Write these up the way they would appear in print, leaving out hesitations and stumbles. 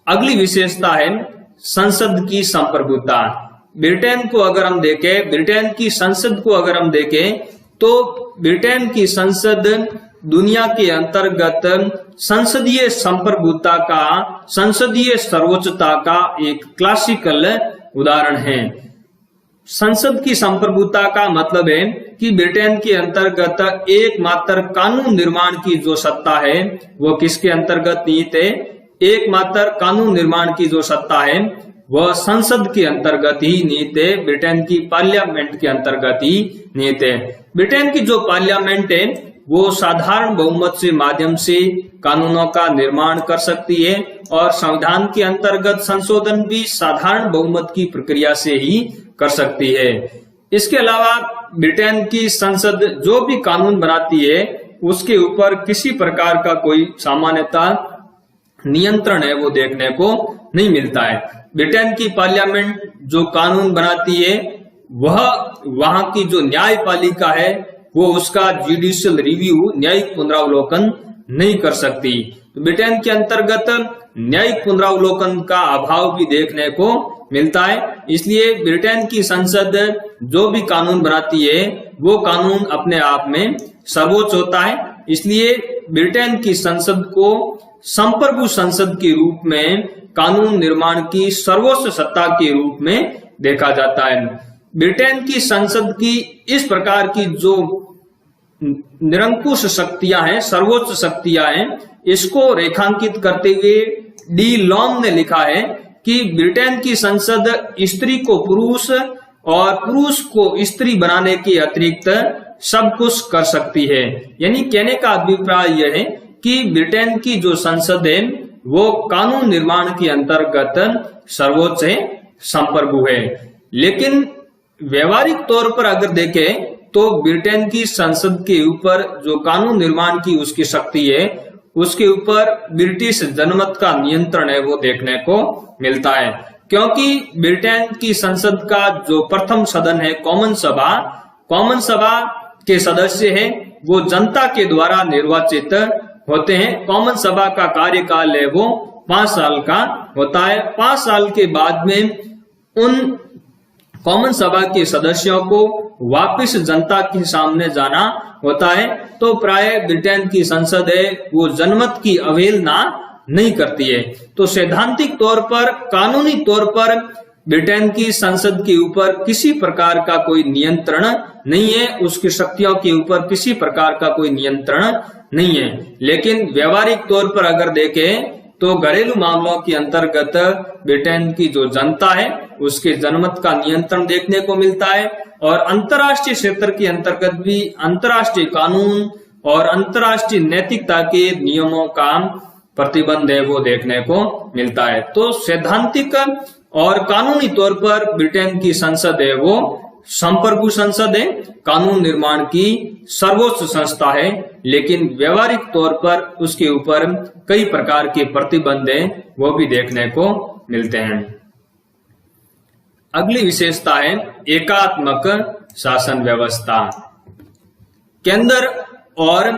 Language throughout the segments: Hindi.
अगली विशेषता है संसद की संप्रभुता। ब्रिटेन को अगर हम देखें, ब्रिटेन की संसद को अगर हम देखें तो ब्रिटेन की संसद दुनिया के अंतर्गत संसदीय संप्रभुता का, संसदीय सर्वोच्चता का एक क्लासिकल उदाहरण है। संसद की संप्रभुता का मतलब है कि ब्रिटेन के अंतर्गत एकमात्र कानून निर्माण की जो सत्ता है वो किसके अंतर्गत निहित है? एकमात्र कानून निर्माण की जो सत्ता है वह संसद के अंतर्गत ही निहित है, ब्रिटेन की पार्लियामेंट के अंतर्गत ही निहित है। ब्रिटेन की जो पार्लियामेंट है वो साधारण बहुमत से माध्यम से कानूनों का निर्माण कर सकती है और संविधान के अंतर्गत संशोधन भी साधारण बहुमत की प्रक्रिया से ही कर सकती है। इसके अलावा ब्रिटेन की संसद जो भी कानून बनाती है उसके ऊपर किसी प्रकार का कोई सामान्यता नियंत्रण है वो देखने को नहीं मिलता है। ब्रिटेन की पार्लियामेंट जो कानून बनाती है वह वहां की जो न्यायपालिका है वो उसका जुडिशियल रिव्यू, न्यायिक पुनरावलोकन नहीं कर सकती। तो ब्रिटेन के अंतर्गत न्यायिक पुनरावलोकन का अभाव भी देखने को मिलता है। इसलिए ब्रिटेन की संसद जो भी कानून बनाती है वो कानून अपने आप में सर्वोच्च होता है। इसलिए ब्रिटेन की संसद को संप्रभु संसद के रूप में, कानून निर्माण की सर्वोच्च सत्ता के रूप में देखा जाता है। ब्रिटेन की संसद की इस प्रकार की जो निरंकुश शक्तियां हैं, सर्वोच्च शक्तियां हैं, इसको रेखांकित करते हुए डी लॉन्ग ने लिखा है कि ब्रिटेन की संसद स्त्री को पुरुष और पुरुष को स्त्री बनाने के अतिरिक्त सब कुछ कर सकती है। यानी कहने का अभिप्राय यह है कि ब्रिटेन की जो संसद है वो कानून निर्माण के अंतर्गत सर्वोच्च है, संप्रभु है। लेकिन व्यवहारिक तौर पर अगर देखें तो ब्रिटेन की संसद के ऊपर जो कानून निर्माण की उसकी शक्ति है उसके ऊपर ब्रिटिश जनमत का नियंत्रण है वो देखने को मिलता है। क्योंकि ब्रिटेन की संसद का जो प्रथम सदन है कॉमन सभा के सदस्य हैं वो जनता के द्वारा निर्वाचित होते हैं। कॉमन सभा का कार्यकाल है वो 5 साल का होता है। 5 साल के बाद में उन कॉमन सभा के सदस्यों को वापस जनता के सामने जाना होता है। तो प्राय ब्रिटेन की संसद है वो जनमत की अवहेलना नहीं करती है। तो सैद्धांतिक तौर पर, कानूनी तौर पर ब्रिटेन की संसद के ऊपर किसी प्रकार का कोई नियंत्रण नहीं है, उसकी शक्तियों के ऊपर किसी प्रकार का कोई नियंत्रण नहीं है। लेकिन व्यवहारिक तौर पर अगर देखें तो घरेलू मामलों के अंतर्गत ब्रिटेन की जो जनता है उसके जनमत का नियंत्रण देखने को मिलता है और अंतर्राष्ट्रीय क्षेत्र के अंतर्गत भी अंतर्राष्ट्रीय कानून और अंतर्राष्ट्रीय नैतिकता के नियमों का प्रतिबंध है वो देखने को मिलता है। तो सैद्धांतिक और कानूनी तौर पर ब्रिटेन की संसद है वो संप्रभु संसद है, कानून निर्माण की सर्वोच्च संस्था है। लेकिन व्यवहारिक तौर पर उसके ऊपर कई प्रकार के प्रतिबंध है वो भी देखने को मिलते हैं। अगली विशेषता है एकात्मक शासन व्यवस्था। केंद्र और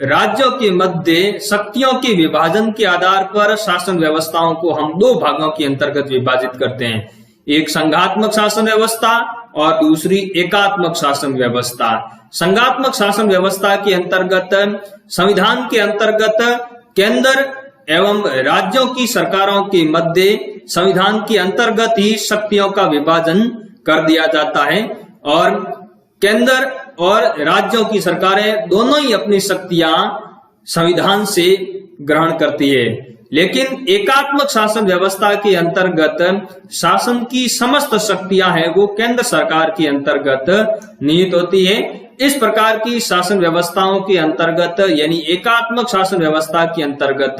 राज्यों के मध्य शक्तियों के विभाजन के आधार पर शासन व्यवस्थाओं को हम 2 भागों के अंतर्गत विभाजित करते हैं, एक संघात्मक शासन व्यवस्था और दूसरी एकात्मक शासन व्यवस्था। संघात्मक शासन व्यवस्था के अंतर्गत संविधान के अंतर्गत केंद्र एवं राज्यों की सरकारों के मध्य संविधान के अंतर्गत ही शक्तियों का विभाजन कर दिया जाता है और केंद्र और राज्यों की सरकारें दोनों ही अपनी शक्तियां संविधान से ग्रहण करती है। लेकिन एकात्मक शासन व्यवस्था के अंतर्गत शासन की समस्त शक्तियां हैं वो केंद्र सरकार के अंतर्गत निहित होती है। इस प्रकार की शासन व्यवस्थाओं के अंतर्गत यानी एकात्मक शासन व्यवस्था के अंतर्गत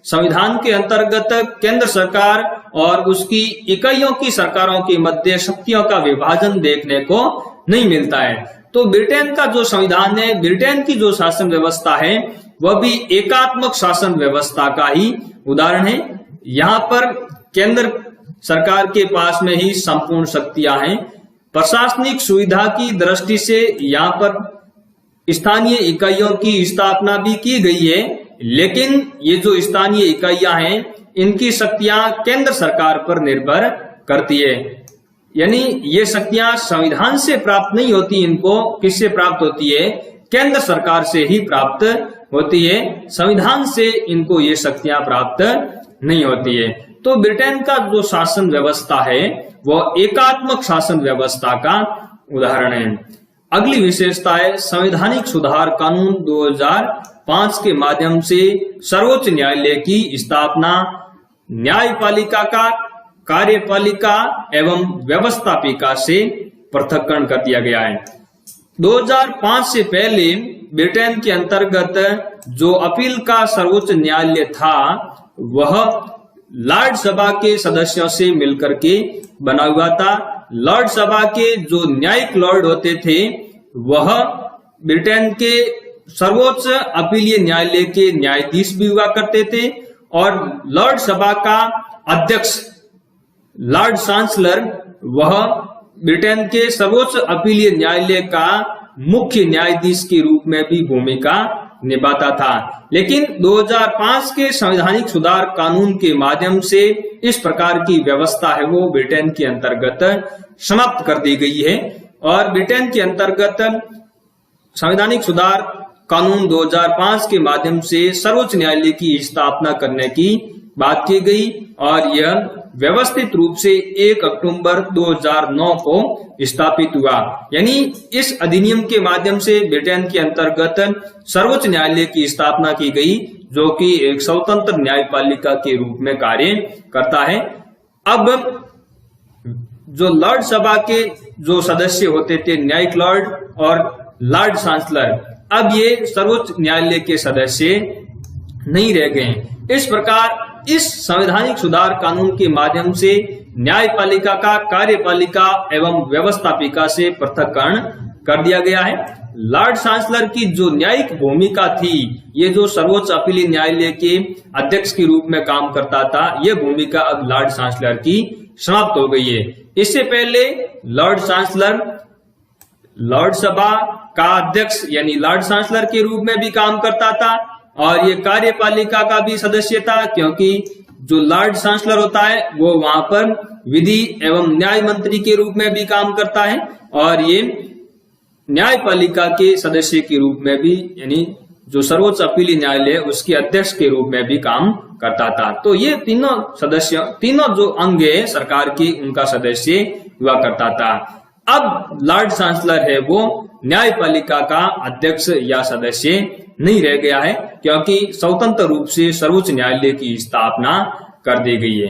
संविधान के अंतर्गत केंद्र सरकार और उसकी इकाइयों की सरकारों के मध्य शक्तियों का विभाजन देखने को नहीं मिलता है। तो ब्रिटेन का जो संविधान है, ब्रिटेन की जो शासन व्यवस्था है वह भी एकात्मक शासन व्यवस्था का ही उदाहरण है। यहाँ पर केंद्र सरकार के पास में ही संपूर्ण शक्तियां हैं। प्रशासनिक सुविधा की दृष्टि से यहाँ पर स्थानीय इकाइयों की स्थापना भी की गई है, लेकिन ये जो स्थानीय इकाइयां हैं इनकी शक्तियां केंद्र सरकार पर निर्भर करती है। यानी ये शक्तियां संविधान से प्राप्त नहीं होती, इनको किससे प्राप्त होती है? केंद्र सरकार से ही प्राप्त होती है, संविधान से इनको ये शक्तियां प्राप्त नहीं होती है। तो ब्रिटेन का जो शासन व्यवस्था है वह एकात्मक शासन व्यवस्था का उदाहरण है। अगली विशेषता है संवैधानिक सुधार कानून 2005 के माध्यम से सर्वोच्च न्यायालय की स्थापना न्यायपालिका का कार्यपालिका एवं व्यवस्थापिका से पृथक्करण कर दिया गया है। 2005 से पहले ब्रिटेन के अंतर्गत जो अपील का सर्वोच्च न्यायालय था वह लॉर्ड सभा के सदस्यों से मिलकर के बना हुआ था। लॉर्ड सभा के जो न्यायिक लॉर्ड होते थे वह ब्रिटेन के सर्वोच्च अपीलीय न्यायालय के न्यायाधीश भी हुआ करते थे और लॉर्ड सभा का अध्यक्ष लॉर्ड चांसलर वह ब्रिटेन के सर्वोच्च अपीलीय न्यायालय का मुख्य न्यायाधीश के रूप में भी भूमिका निभाता था। लेकिन 2005 के संवैधानिक सुधार कानून के माध्यम से इस प्रकार की व्यवस्था है वो ब्रिटेन के अंतर्गत समाप्त कर दी गई है और ब्रिटेन के अंतर्गत संवैधानिक सुधार कानून 2005 के माध्यम से सर्वोच्च न्यायालय की स्थापना करने की बात की गई और यह व्यवस्थित रूप से 1 अक्टूबर 2009 को स्थापित हुआ। यानी इस अधिनियम के माध्यम से ब्रिटेन के अंतर्गत सर्वोच्च न्यायालय की स्थापना की गई जो कि एक स्वतंत्र न्यायपालिका के रूप में कार्य करता है। अब जो लॉर्ड सभा के जो सदस्य होते थे न्यायिक लॉर्ड और लॉर्ड चांसलर, अब ये सर्वोच्च न्यायालय के सदस्य नहीं रह गए। इस प्रकार इस संवैधानिक सुधार कानून के माध्यम से न्यायपालिका का कार्यपालिका एवं व्यवस्थापिका से पृथक्करण कर दिया गया है। लॉर्ड चांसलर की जो न्यायिक भूमिका थी, ये जो सर्वोच्च अपीलीय न्यायालय के अध्यक्ष के रूप में काम करता था, यह भूमिका अब लॉर्ड चांसलर की समाप्त हो गई है। इससे पहले लॉर्ड चांसलर लॉर्ड सभा का अध्यक्ष यानी लॉर्ड चांसलर के रूप में भी काम करता था और ये कार्यपालिका का भी सदस्य था, क्योंकि जो लॉर्ड चांसलर होता है वो वहां पर विधि एवं न्याय मंत्री के रूप में भी काम करता है और ये न्यायपालिका के सदस्य के रूप में भी यानी जो सर्वोच्च अपीलीय न्यायालय उसके अध्यक्ष के रूप में भी काम करता था। तो ये तीनों जो अंग है सरकार के उनका सदस्य हुआ करता था। अब लॉर्ड चांसलर है वो न्यायपालिका का अध्यक्ष या सदस्य नहीं रह गया है, क्योंकि स्वतंत्र रूप से सर्वोच्च न्यायालय की स्थापना कर दी गई है।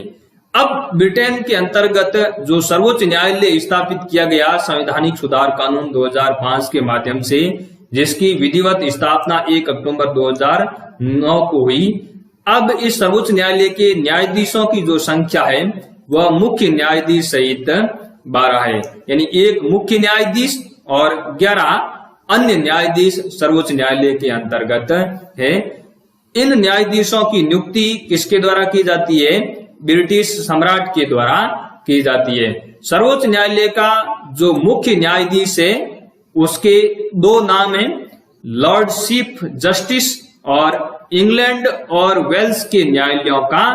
अब ब्रिटेन के अंतर्गत जो सर्वोच्च न्यायालय स्थापित किया गया संवैधानिक सुधार कानून 2005 के माध्यम से, जिसकी विधिवत स्थापना 1 अक्टूबर 2009 को हुई। अब इस सर्वोच्च न्यायालय के न्यायाधीशों की जो संख्या है वह मुख्य न्यायाधीश सहित 12 है, यानी एक मुख्य न्यायाधीश और 11 अन्य न्यायाधीश सर्वोच्च न्यायालय के अंतर्गत है। इन न्यायाधीशों की नियुक्ति किसके द्वारा की जाती है? ब्रिटिश सम्राट के द्वारा की जाती है। सर्वोच्च न्यायालय का जो मुख्य न्यायाधीश है उसके 2 नाम हैं, लॉर्ड चीफ जस्टिस और इंग्लैंड और वेल्स के न्यायालयों का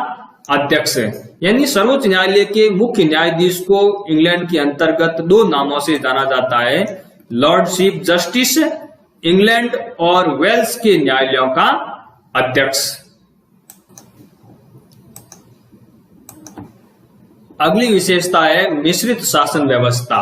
अध्यक्ष है। यानी सर्वोच्च न्यायालय के मुख्य न्यायाधीश को इंग्लैंड के अंतर्गत 2 नामों से जाना जाता है, लॉर्ड चीफ जस्टिस, इंग्लैंड और वेल्स के न्यायालयों का अध्यक्ष। अगली विशेषता है मिश्रित शासन व्यवस्था।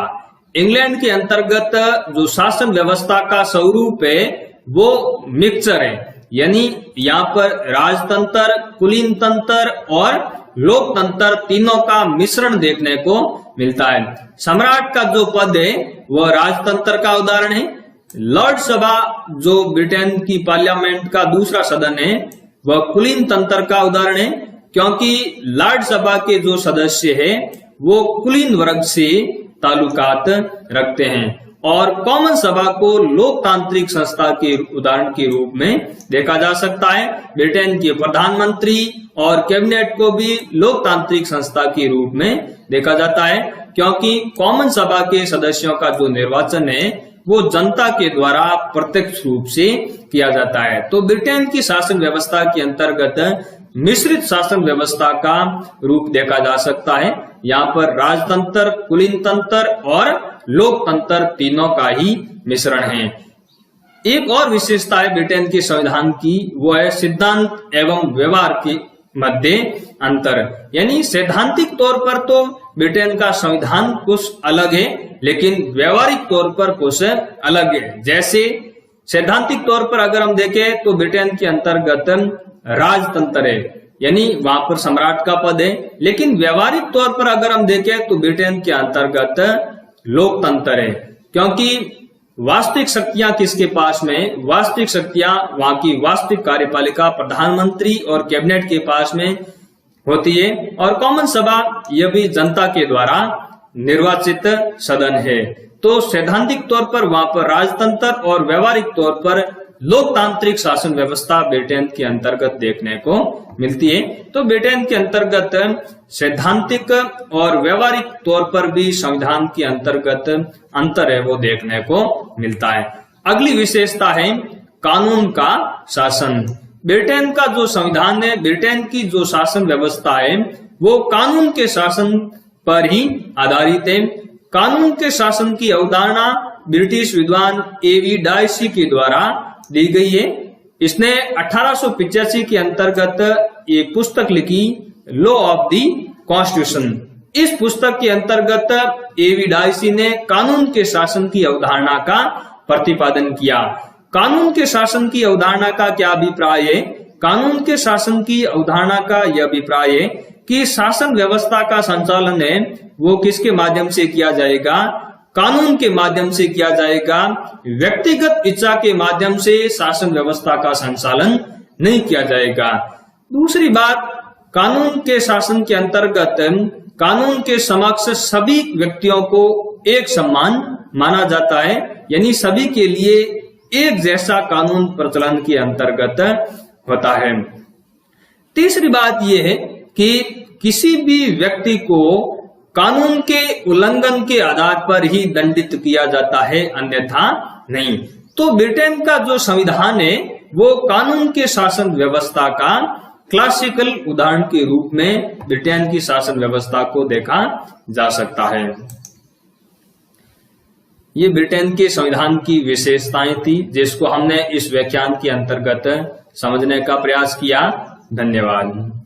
इंग्लैंड के अंतर्गत जो शासन व्यवस्था का स्वरूप है वो मिक्सचर है, यानी यहाँ पर राजतंत्र, कुलीन तंत्र और लोकतंत्र तीनों का मिश्रण देखने को मिलता है। सम्राट का जो पद है वह राजतंत्र का उदाहरण है। लॉर्ड सभा जो ब्रिटेन की पार्लियामेंट का दूसरा सदन है वह कुलीन तंत्र का उदाहरण है, क्योंकि लॉर्ड सभा के जो सदस्य है वो कुलीन वर्ग से ताल्लुकात रखते हैं और कॉमन सभा को लोकतांत्रिक संस्था के उदाहरण के रूप में देखा जा सकता है। ब्रिटेन के प्रधानमंत्री और कैबिनेट को भी लोकतांत्रिक संस्था के रूप में देखा जाता है, क्योंकि कॉमन सभा के सदस्यों का जो निर्वाचन है वो जनता के द्वारा प्रत्यक्ष रूप से किया जाता है। तो ब्रिटेन की शासन व्यवस्था के अंतर्गत मिश्रित शासन व्यवस्था का रूप देखा जा सकता है। यहाँ पर राजतंत्र, कुलीन तंत्र और लोकतंत्र तीनों का ही मिश्रण है। एक और विशेषता है ब्रिटेन के संविधान की, वो है सिद्धांत एवं व्यवहार के मध्य अंतर। यानी सैद्धांतिक तौर पर तो ब्रिटेन का संविधान कुछ अलग है, लेकिन व्यवहारिक तौर पर कुछ अलग है। जैसे सैद्धांतिक तौर पर अगर हम देखें तो ब्रिटेन के अंतर्गत राजतंत्र है, यानी वहां पर सम्राट का पद है। लेकिन व्यवहारिक तौर पर अगर हम देखें तो ब्रिटेन के अंतर्गत लोकतंत्र है, क्योंकि वास्तविक शक्तियां किसके पास में? वास्तविक शक्तियां वहां की वास्तविक कार्यपालिका प्रधानमंत्री और कैबिनेट के पास में होती है, और कॉमन सभा यह भी जनता के द्वारा निर्वाचित सदन है। तो सैद्धांतिक तौर पर वहां पर राजतंत्र और व्यवहारिक तौर पर लोकतांत्रिक शासन व्यवस्था ब्रिटेन के अंतर्गत देखने को मिलती है। तो ब्रिटेन के अंतर्गत सैद्धांतिक और व्यवहारिक तौर पर भी संविधान के अंतर्गत अंतर है, वो देखने को मिलता है। अगली विशेषता है कानून का शासन। ब्रिटेन का जो संविधान है, ब्रिटेन की जो शासन व्यवस्था है, वो कानून के शासन पर ही आधारित है। कानून के शासन की अवधारणा ब्रिटिश विद्वान A.V. डाइसी के द्वारा दी गई है। इसने 1885 के अंतर्गत एक पुस्तक लिखी, लॉ ऑफ द कॉन्स्टिट्यूशन। इस पुस्तक के अंतर्गत A.V. डाइसी ने कानून के शासन की अवधारणा का प्रतिपादन किया। कानून के शासन की अवधारणा का क्या अभिप्राय है? कानून के शासन की अवधारणा का यह अभिप्राय है कि शासन व्यवस्था का संचालन है वो किसके माध्यम से किया जाएगा? कानून के माध्यम से किया जाएगा। व्यक्तिगत इच्छा के माध्यम से शासन व्यवस्था का संचालन नहीं किया जाएगा। दूसरी बात, कानून के शासन के अंतर्गत कानून के समक्ष सभी व्यक्तियों को एक समान माना जाता है, यानी सभी के लिए एक जैसा कानून प्रचलन के अंतर्गत होता है। तीसरी बात यह है कि किसी भी व्यक्ति को कानून के उल्लंघन के आधार पर ही दंडित किया जाता है, अन्यथा नहीं। तो ब्रिटेन का जो संविधान है वो कानून के शासन व्यवस्था का क्लासिकल उदाहरण के रूप में ब्रिटेन की शासन व्यवस्था को देखा जा सकता है। ये ब्रिटेन के संविधान की विशेषताएं थी, जिसको हमने इस व्याख्यान के अंतर्गत समझने का प्रयास किया। धन्यवाद।